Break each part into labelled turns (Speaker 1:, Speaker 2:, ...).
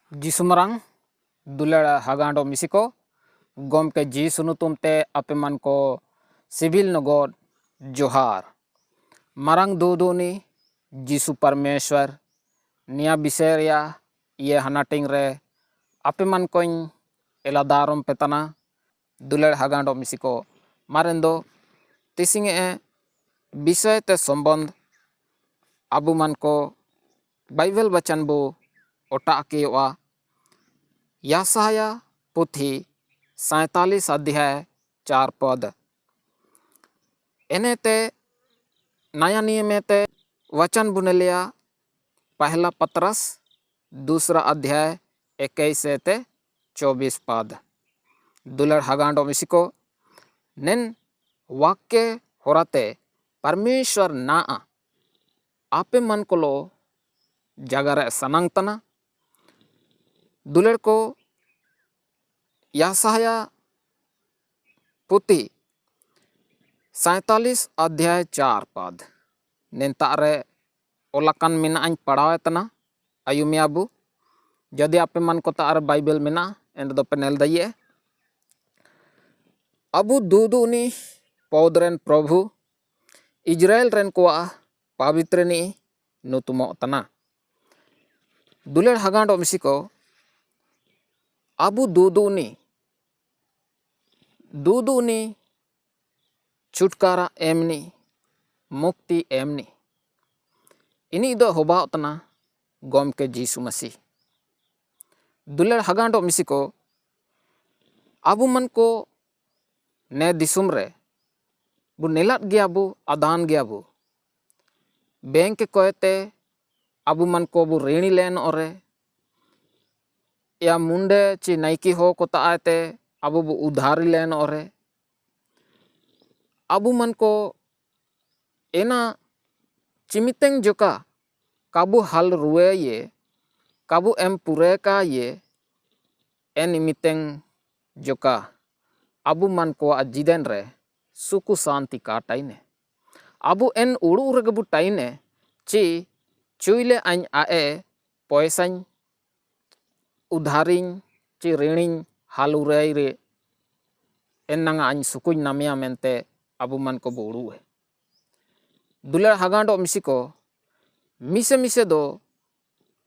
Speaker 1: Jisumarang dular hagando misiko gom ke jisu nutumte apeman ko sibil nogod johar marang duduni jisu परमेश्वर निया बिसेरिया ये हनाटिंग रे apeman koin eladarom petana dular hagando misiko marendo tisinge विषय ते संबंध abu man ko Bible वचन बो ओटा केवा यासाया पुथी 47 अध्याय 4 पद एनेते नया नियमेते वचन बुनेलिया पहला पत्रस दूसरा अध्याय 21 से 24 पद दुलड़ हगांडो मिसिको नेन वाक्य होराते परमेश्वर ना आपे मन कोलो जगरे सनंग तना दुलड़ को यासाया पुती 47 अध्याय 4 पद नेंतारे ओलाकन मिना अñ पढ़ावे तना अयुमी अबू जदि आपे मन को तार बाइबल मिना एंड दो पेनेल दइए अबू दूदुनी पौदरेन प्रभु इजराइल रेन को पवित्रनी नुतुमो तना दुलड़ हगांडो मिसिको अबू दूदुनी छुटकारा एमनी मुक्ति एमनी इनी दो होबा तना गोम के जीसु मसीह दुलड़ हगांडो मिसिको अबू मन को ने दिसुम रे बु नेलात गया बु आदान गया बु बैंक कोयते अबू मन को बु ऋणी लेन ओरे या मुंडे ची नाइकी हो को ताते अबू बु उधारी लेन ओरे अबू मन को एना चिमितेंग जोका काबू हल रुए ये काबू एम पुरे का ये एनिमितेंग जोका अबू मन को अजिदेन रे सुकु शांति का टाइने अबू एन उड़ू रगबू टाइने ची चुईले अñ आए पैसाñ उधारिñ ची ऋणिñ हालू रे एन्नांगा अñ सुकुñ नामिया मेंते अबू मन को बोड़ू है दुलड़ हगांडो मिसिको मिसे मिसे दो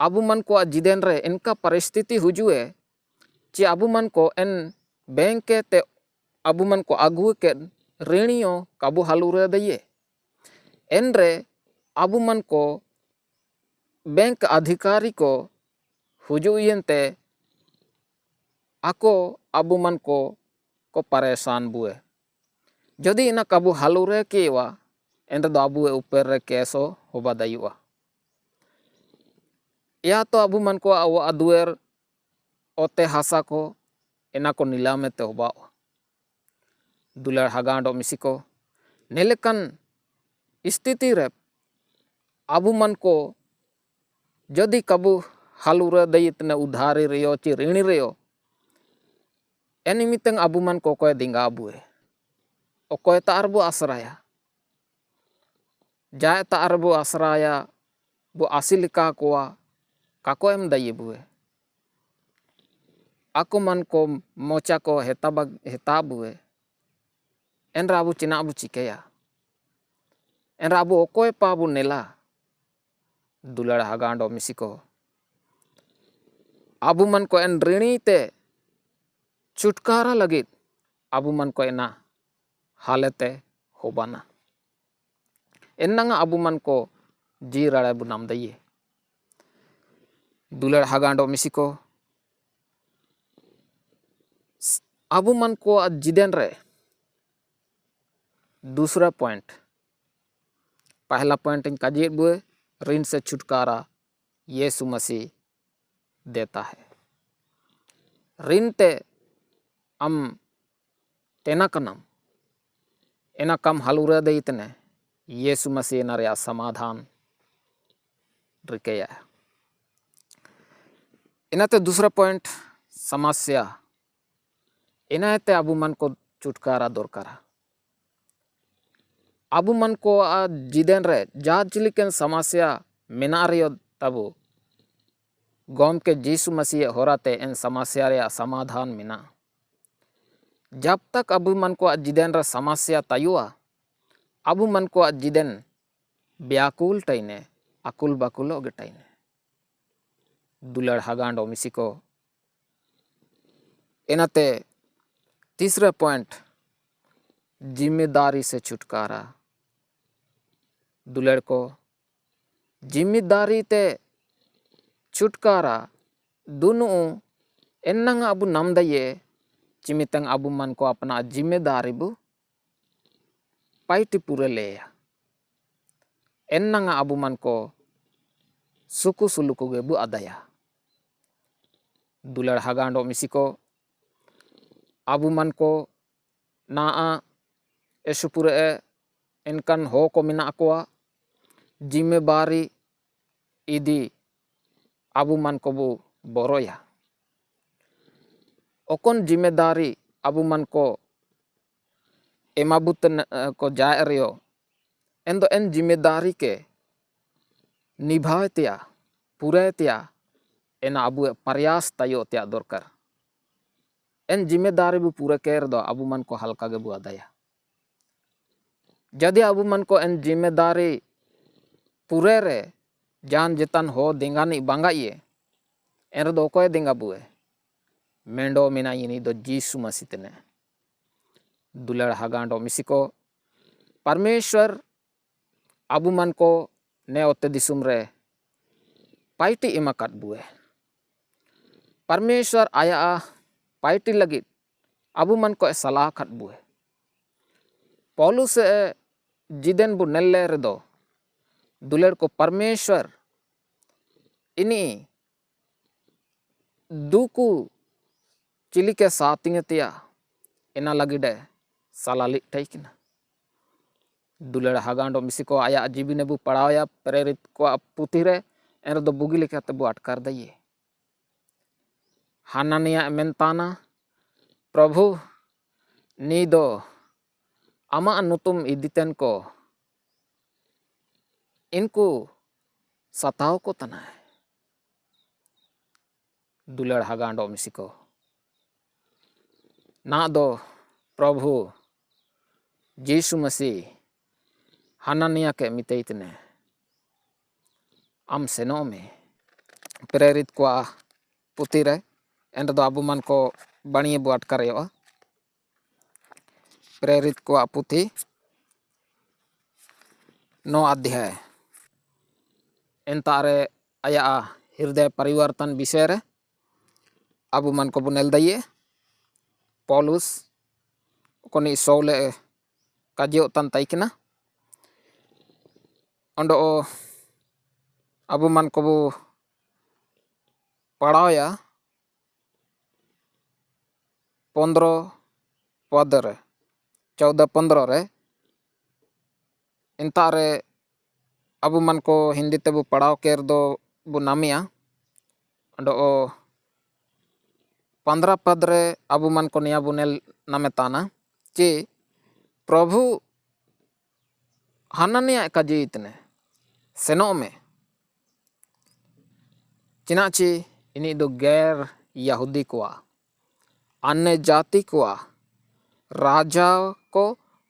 Speaker 1: अबू मन को जिदेन रे इनका परिस्थिति हुजुए ची अबू मन को एन बैंक के ते अबू मन को आगू के ऋणियों काबू हालू रे दइए एन रे अबू मन को बैंक अधिकारी को हुजुयनते आको अबू मन को परेशान बुए जदि इना काबू हालू रे केवा एंड दो अबू ऊपर रे केसो होबा दयुआ या तो अबू मन को आव अदुएर ओते हासा को एना को नीलामे ते होबा दुलड़ हगांडो मिसिको नेलेकन स्थिति रे अबू मन को जदि काबू हालू रे दइतने उधारी रियो ची ऋणी रियो एनिमितेंग अबू मन को कोय दिंगा अबुए ओकोय तार बु आश्राया जाय तार बु आश्राया बु आसिलिका कोआ काको एम दइए बुए आको मन को मोचा को हेता बुए एन राबू चिना बु चिकेया एन राबू ओकोय पाबू नेला दुलड़ हगांडो मिसिको अबू मन को एन ऋणी ते छुटकारा लगित अबू मन को एना हालते होबाना एन्नांगा अबू मन को जी रड़े बु नाम दइए दुलड़ हगांडो मिसिको अबू मन को जिदेन रे दूसरा पॉइंट पहला पॉइंट इन काजिए बुए ऋण से छुटकारा यीशु मसीह देता है ऋण ते अम तेना कनम एना कम हालूरे दे इतने यीशु मसीह नरिया समाधान रिकेया इनाते दूसरा पॉइंट समस्या इनाते अबू मन को छुटकारा दरकारा अबू मन को जिदेन रे जा चिलिकन समस्या मेना रियो तबु गॉमके यीशु मसीह होराते एन समस्या रे समाधान मेना। जब तक अबू मन को जिदेन रे समस्या तयुआ अबू मन को जिदेन व्याकुल टाइने अकुल बाकुलो गटाइने। दुलड़ हगांडो मिसी को इनाते तीसरा पॉइंट जिम्मेदारी से छुटकारा। दुलड़ को जिम्मेदारी ते छुटकारा दोनों एन्नंग अबू नाम दये चिमितंग अबू मन को अपना जिम्मेदारी बु पाइटी पूरे लेया। एन्नंग अबू मन को सुकु सुलुकु गे बु अदया। दुलड़ हगांडो मिसी को अबू मन को ना एसुपुरे इनकन हो को मिना अकोआ जिम्मेदारी इदी अबू मन को बु बोरोया। ओकन जिम्मेदारी अबू मन को एमाबुत को जाए रियो एन दो एन जिम्मेदारी के निभावतिया पूरेतिया एना अबू प्रयास तयो त्या दरकार। एन जिम्मेदारी बु पूरे केर दो अबू मन को हल्का गे बु अदया। जदि अबू मन को एन जिम्मेदारी पूरे रे जान जेतन हो देंगानी बांगा ये एन दो कोय देंगा बुए मेंडो मिना इनी दो यीशु मसीह तने। दुलड़ हगांडो मिसी को परमेश्वर अबू मन को ने ओते दिसुम रे पाइटी इमाकात बुए। परमेश्वर आया पाइटी लगी अबू मन को सलाह खत बुए। पौलुस जिदेन बु नेल्ले रे दो दुलड़ को परमेश्वर इनी दुकु चिली के साथिंग तिया एना लगिडे सलाली टाइकिना। दुलड़ हगांडो मिसी को आया जीवी ने बु पढ़ाया प्रेरित को पुथी रे एन दो बुगी लेखाते बु अटकार दये। हानानिया मेनताना प्रभु नी दो आमा नुतुम इदितेन को इनको सताव को तना है। दुलड़ हगांडो मिसी को ना दो प्रभु यीशु मसीह हानानिया के मितेइतने आम सेनो में प्रेरित को पुथी रे एन दो अबू मन को बणिए बु अटकार यो। प्रेरित को पुथी 9 अध्याय एंतारे आया हृदय परिवर्तन विषय रे अबू मन को बुनेल दये। पौलुस कोनी सौले काजियो तन ताइकिना अंडो अबू मन को बु पढ़ाया 15 पद रे 14-15 रे इंतारे अबू मन को हिंदी ते बु पढ़ाव केर दो बु नामिया अंडो 15 पद रे अबू मन को निया बुनेल नमेताना कि प्रभु हानानिया काजी इतने सेनो में चिनाची इनी दो गैर यहूदी को अन्य जाति को राजा को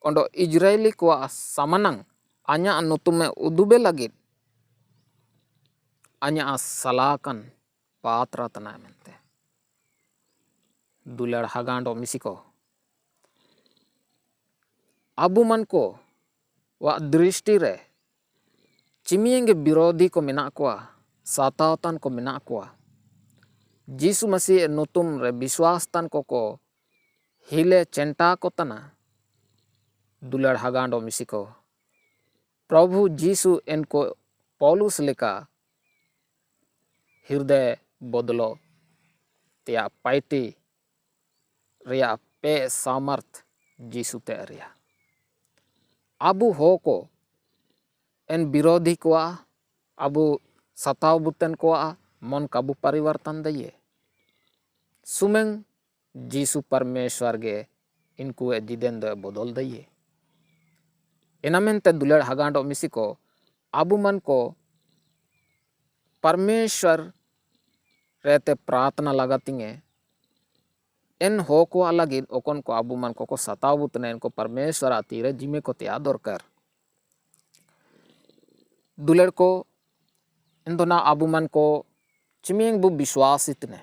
Speaker 1: ओंडो इजरायली को सामनंग आnya नुतुमे उदुबे लगित आnya सलाकन पात्र तना मेंते। दुलड़ हगांडो मिसी को अबू मन को वा दृष्टि रे चिमियंगे विरोधी को मिना को सातावतन को मिना को यीशु मसीह नुतुम रे विश्वास तन को हिले चेंटा को तना। दुलड़ हगांडो मिसी को प्रभु यीशु इनको पौलुस लेका हृदय बदलो त्या पाइटी रिया पे सामर्थ यीशु ते रिया अबू हो को एन विरोधी को अबू सताव बुतन को मन काबू परिवर्तन दये सुमेंग यीशु परमेश्वर गे इनको जिदेन दो बदल दये। एनामेंते दुलड़ हगांडो मिसी को अबू मन को परमेश्वर रहते प्रार्थना लगातिंगे एन हो को अलग ओकन को आबू मन को सतावुत ने इनको परमेश्वर आती रे जिमे को त्या दरकार दुलर को इंदोना आबू मन को चिमिंग बु विश्वासित ने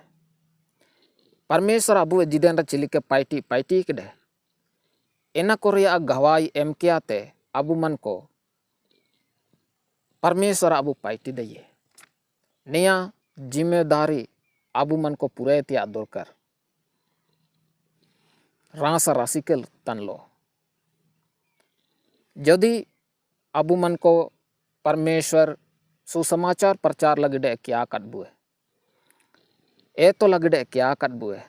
Speaker 1: परमेश्वर आबू जिदेन चिली के पाइटी पाइटी के दे एना को रिया गवाही एम के आते आबू मन को परमेश्वर आबू पाइटी दइए निया जिम्मेदारी आबू मन को पूरे त्या दरकार रासा रासिकल तनलो यदि आबू मन को परमेश्वर सुसमाचार प्रचार लगिडे क्या कटबुए ए तो लगिडे क्या कटबुए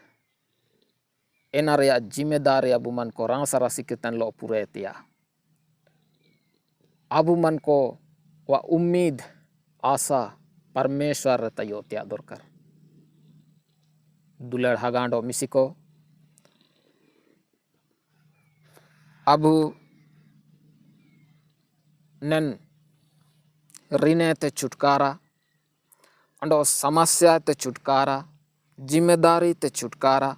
Speaker 1: एना रिया जिम्मेदारी आबू मन को रासा रासिकल तनलो पूरे त्या आबू मन को वा उम्मीद आशा परमेश्वर तयो त्या दरकार दुलड़ हगांडो मिसिको आबू नन ऋणे ते छुटकारा अंडो समस्या ते छुटकारा जिम्मेदारी ते छुटकारा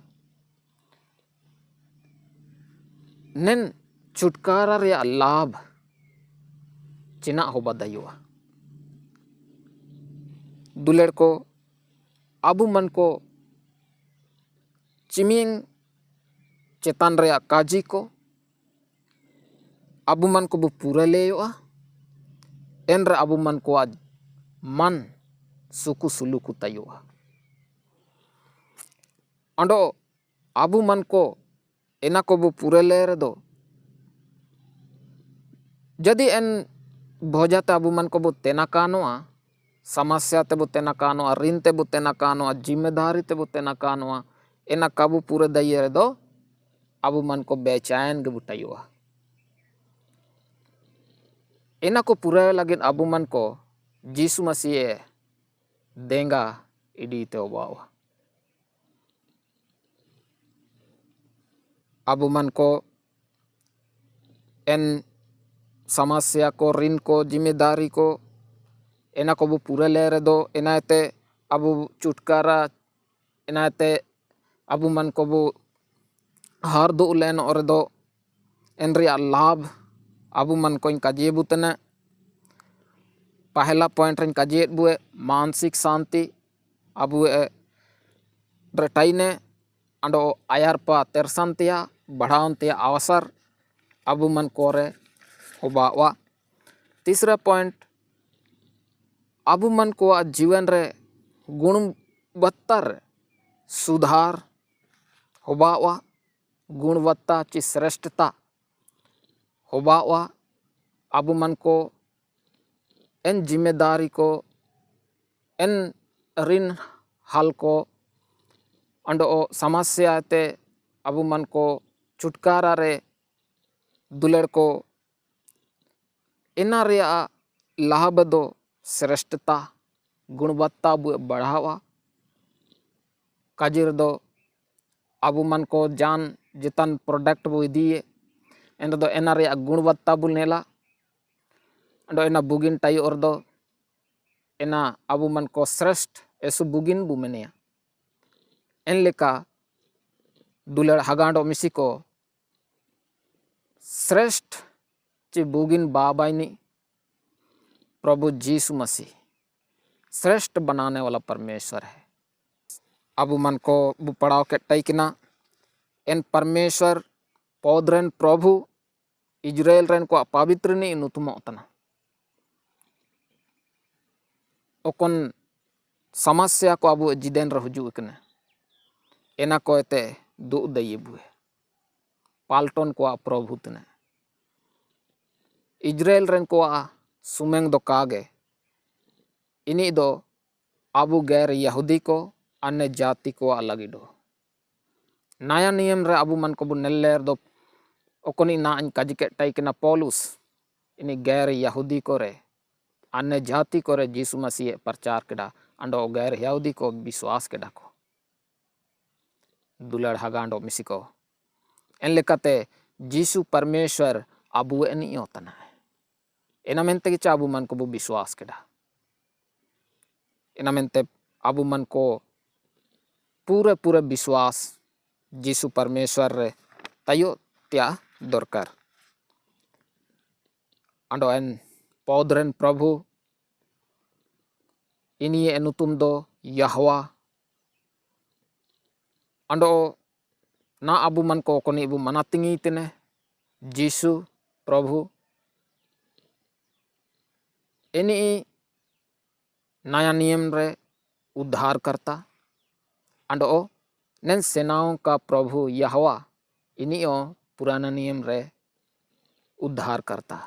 Speaker 1: नन छुटकारा रे लाभ चिना हो बदायुआ दुलड़ को आबू मन को चिमिंग चेतान रे काजी को आबू मन को बु पूरा लेयोआ एन रे आबू मन को आज मन सुकु सुलुकु तयुआ अंडो आबू मन को एना को बु पूरे ले रे दो यदि एन भोजाते आबू मन को बु तेना कानोआ समस्या ते बु तेना कानोआ ऋण ते बु तेना कानोआ जिम्मेदारी ते बु तेना कानोआ एना काबू पूरे दइए रे दो आबू मन को बेचैन के बुटायुआ एना को पूरा लगे आबू मन को यीशु मसीह देंगा इडी ते ओबावा आबू मन को एन समस्या को ऋण को जिम्मेदारी को एना को बु पूरा ले रे दो एनाते आबू छुटकारा एनाते आबू मन को बु हार दो लेन और दो एन रिया लाभ आबू मन को काजे बुतना पहला पॉइंट रन काजे बुए मानसिक शांति आबू रटाइने अंडो आयार पा तेरसंतिया बढ़ावंतिया अवसर आबू मन को रे होबावा तीसरा पॉइंट आबू मन को जीवन रे गुणवत्ता रे सुधार होबावा गुणवत्ता ची श्रेष्ठता होबावा आबू मन को एन जिम्मेदारी को एन ऋण हाल को अंडो समस्या ते आबू मन को छुटकारा रे दुलड़ को एना रे लाभ दो श्रेष्ठता गुणवत्ता बढ़ावा काजिर दो आबू मन को जान जितन प्रोडक्ट बो इदिए एन दो एना रे गुणवत्ता बु नेला अंडो एना बुगिन टाई और दो एना आबू मन को श्रेष्ठ एसु बुगिन बु मेनिया एन लेका दुलड़ हगांडो मिसी को श्रेष्ठ ची बुगिन बाबाइनी प्रभु यीशु मसीह श्रेष्ठ बनाने वाला परमेश्वर है आबू मन को बु पड़ाव के टाइकना एन परमेश्वर पौधरेन प्रभु इजराइल रेन को पवित्र नी नुतुमो तना ओकन समस्या को आबू जिदेन रे हुजू कने एना को एते दु दइए बुए पाल्टन को प्रभु तने इजराइल रेन को सुमेंग दो कागे इनी दो आबू गैर यहूदी को अन्य जाति को अलग दो नया नियम रे आबू मन को बु नेल्लेर दो ओकनी ना इन काजिके टाइकना पौलुस इनी गैर यहूदी को रे अन्य जाति को रे यीशु मसीह प्रचार केडा अंडो गैर यहूदी को विश्वास केडा को दुलड़ हगांडो मिसी को एन लेकाते यीशु परमेश्वर आबू एनी होतना है एना मेनते कि आबू मन को बु विश्वास केडा एना मेनते आबू मन को पूरे पूरे विश्वास जीसु परमेश्वर रे तायो त्या दरकार अंडो एन पौधरेन प्रभु इनी एनुतुम दो यहवा अंडो ना अबु मन को कोनी इबु मनातिंगी तने जीसु प्रभु इनी नया नियम रे उद्धार करता अंडो नेन सेनाओं का प्रभु यहवा इनी पुराना नियम रे उद्धार करता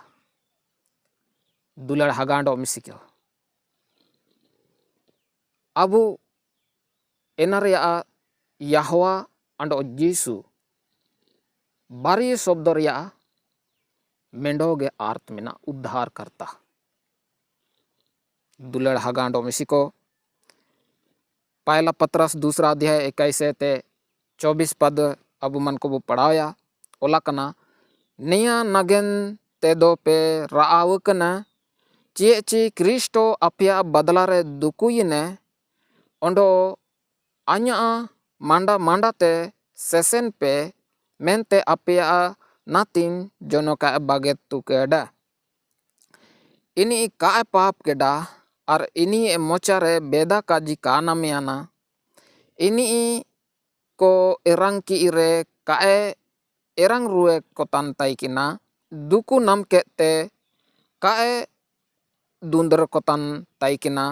Speaker 1: दुलड़ हगांडो मिसिक्यो अबु एनारे यहवा अंडो जीसु बारी शब्द रिया मेंडोगे अर्थ में ना उद्धार करता दुलड़ हगांडो मिसिको पहला पत्रस दूसरा अध्याय 21 पद अबु मन को पढ़ाया ओला कना निया नगन तेदो पे राव कना चे चे क्रिस्टो अपिया बदला रे दुकुयने ओंडो आन्या मांडा मांडा ते सेसन पे मेंते अपिया नातिन जोनो का बागेत तु केडा इनी का पाप केडा और इनी मोचारे बेदा काजी का नामियाना इनी को एरंग की इरे काए एरंग रुए कोतान ताइकिना दुकु नाम केते काए दुंदर कोतान ताइकिना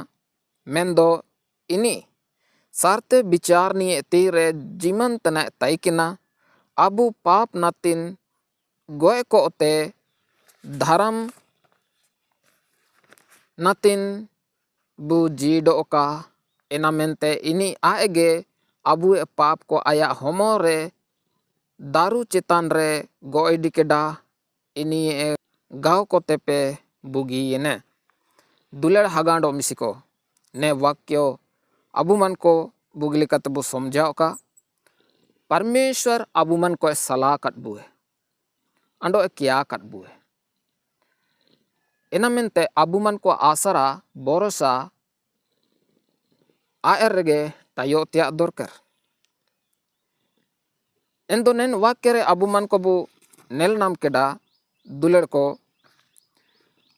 Speaker 1: मेंदो इनी सारते विचार निये तीरे जीवन तना ताइकिना अबु पाप नातिन गोय को ते धर्म नातिन बु जीडो का एना मेंते इनी आएगे अबु पाप को आया होमो रे दारू चितान रे गोय डिकेडा इनी गाँव को तेपे बुगी ने दुलड़ हगांडो मिसिको ने वाक्यो अबु मन को बुगली कतबु समझाओ का परमेश्वर अबु मन को सलाह कटबुए अंडो क्या कटबुए एना मेंते अबु मन को आसरा बोरोसा आएर रेगे तायो त्या दरकार एंदो नेन वाक्य रे अबु मन को बु नेल नाम केडा दुलड़ को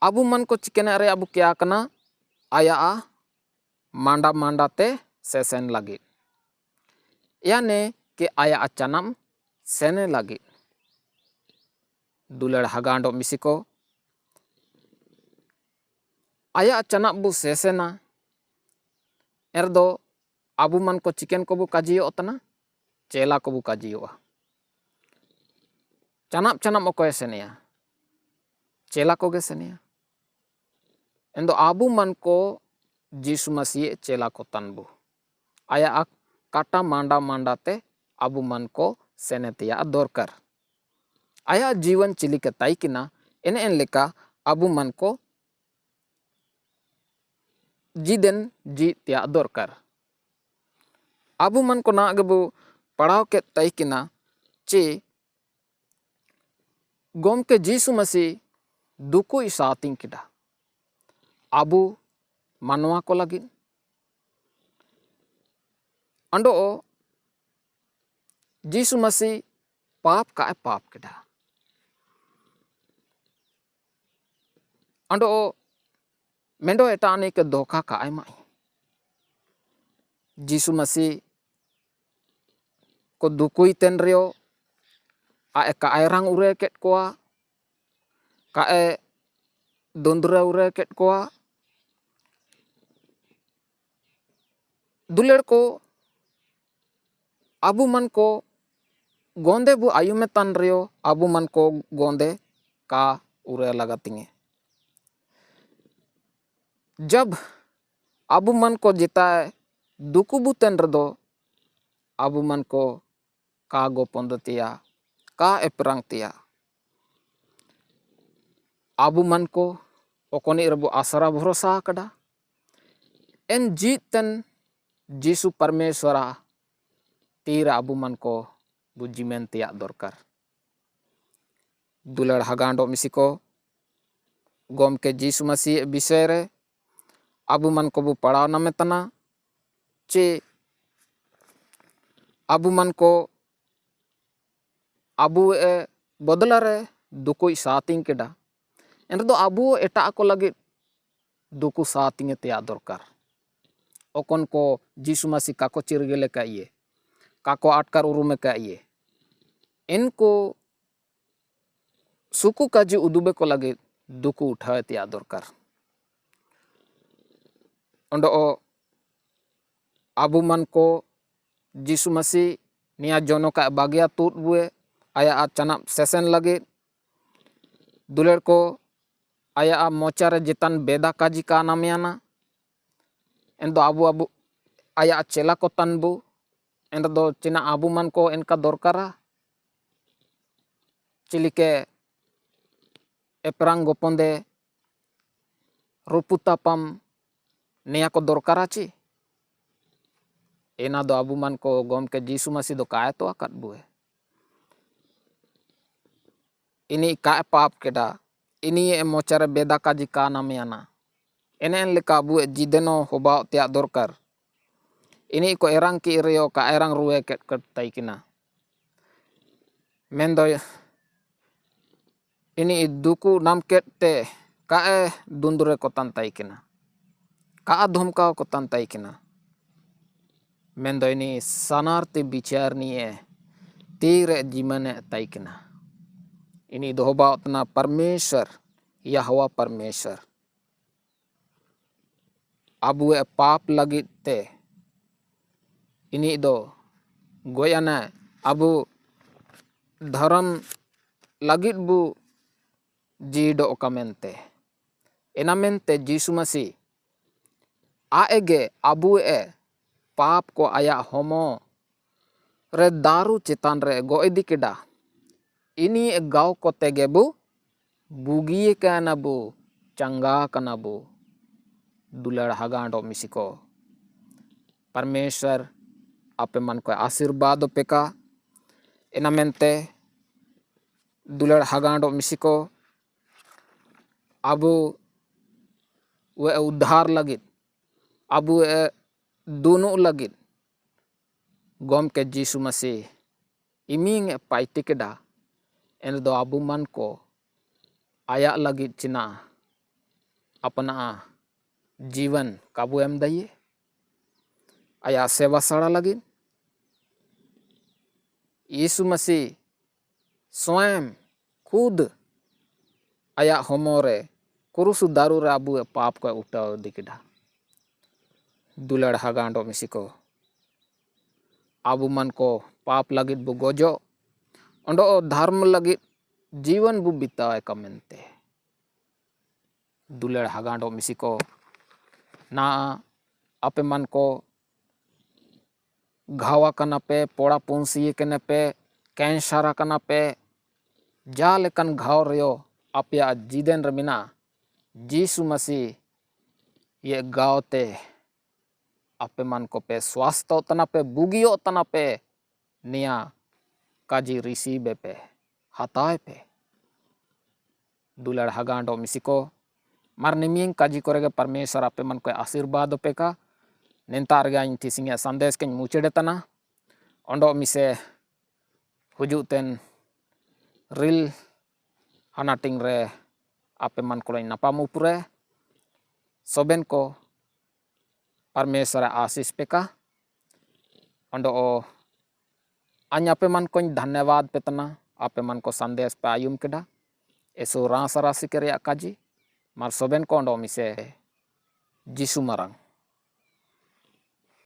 Speaker 1: अबु मन को चिकना रे अबु क्या कना आया मांडा मांडा ते सेसन लगी याने के आया अचानम सेने लगी दुलड़ हगांडो मिसिको आया अचानक बु सेसेना एरदो अबु मन को चिकन को बु काजियो तना चेला को बु काजियो चनाप चनाप को सेनिया चेला को गे सेनिया एंदो अबु मन को जीसु मसीह चेला को तनबु आया काटा मांडा मांडा ते अबु मन को सेनेतिया दरकार आया जीवन चिली के ताइकिना एने एन लेका अबु मन को जीदेन जी त्या दरकार अबु मन को ना गबु पढ़ाव के ताइकिना चे गोम के जीसु मसीह दुकु इसातिंग किडा अबु मानवा को लगी अंडो जीसु मसीह पाप का पाप किडा अंडो मेंडो एटाने के धोखा का माई जीसु मसीह को दुकुई तेन रियो आए काए रंग उरे केट कोआ काए दुंदरा उरे केट कोआ दुलेर को अबु मन को गोंदे बु आयु में तन रियो अबु मन को गोंदे का उरे लगा तिंगे जब अबु मन को जिताए दुकु बुतेन रदो अबु मन को का गोपंदतिया का एपरंग तिया अबु मन को ओकोनी रबु आसरा भरोसा कड़ा एन जीतन जीसु परमेश्वरा तीर अबु मन को बुझी मेन तिया दरकार दुलड़ हगांडो मिसिको गोम के जीसु मसीह विषय रे अबु मन को बु पढ़ाव न में तना चे abu man ko abu e bodolare dukui saating keda enredo abu eta ko lagi duku saatinge teya dorkar okon ko Jisu Masih kako cirgele ka iye kako atkar urume ka iye इनको सुकु काजी उदुबे को लगे दुकु उठावे तेया दरकार Ondo आबु मन को जिसु मसीह निया जोनो का बागिया तूट बुए आया चना सेसन लगे दुलेर को आया मोचारे जितन बेदा काजी का नामियाना एंदो आबु आबु आया चेला को तनबु एंदो चिना आबु मन को इनका दरकारा चिलिके एपरांग गोपोंदे रुपुतापम निया को दरकारा ची एना दो आबु मन को गोम के जीसु मसीह दो काय तो आकत बुए इनी काय पाप केडा इनी ए मोचारे बेदा काजी का नामियाना एनेन लेका बुए जिदेनो होबा तेया दरकार इनी को एरंग की इरियो का एरंग रुए केट कट ताइकिना मेंदो ini duku namket te kae dundure ko tantai kina ka dhumka ko tantai kina mendo ini sanar te bicar nie tire jimane tai kina ini dohoba utna परमेश्वर यहोवा परमेश्वर abu e पाप lagi te ini do goyana abu धर्म lagi bu jido okamente enamente Jisu Masih aege abu e पाप को आया होमो रे दारू चितान रे गो इदी केडा इनी गाँव को तेगेबु बुगिए कानाबु चंगा कनाबु दुलड़ हगांडो मिसिको परमेश्वर आपे मन को आशीर्वाद पेका एनामेंते दुलड़ हगांडो मिसिको abu we उद्धार लगित abu e दुनु लगित गम के जीसु मसीह इमिंग पाइते केडा एन दो abu मन को आया लगित चिना अपना जीवन काबू एम दइए आया सेवा सड़ा लगित यीशु मसीह स्वयं खुद आया होमोरे कुरुसु दारू रे abu e पाप को उठाव दिकेडा दुलड़ हगांडो मिसिको abu मन को पाप लगित बु गोजो ओंडो धर्म लगित जीवन बु बिताए कमेंते दुलड़ हगांडो मिसिको ना आपे मन को घावा कना पे पोड़ा पुंसी कने पे कैंसरा कना पे जा लेकन घाव रियो आपया जीदेन रमिना जीसु मसीह ये गावते आपे मन को पे स्वास्थ्य तना पे बुगियो तना पे निया काजी रिसीबे पे हताए पे दुलड़ हगांडो मिसिको मार निमिंग काजी कोरेगे परमेश्वर आपे मन को आशीर्वाद पे का नेंतार गा इन थिसिंगे संदेश के मुचेडे तना ओंडो मिसे हुजुतेन रिल हनाटिंग रे आपे मन को नापामु पुरे सोबेन को परमेश्वर आशीष पेका ओंडो अन्यापे मन को धन्यवाद पेतना आपे मन को संदेश पे आयुम केडा एसो रासा राशि करे काजी मार सोबेन को ओंडो मिसे जीसु मरंग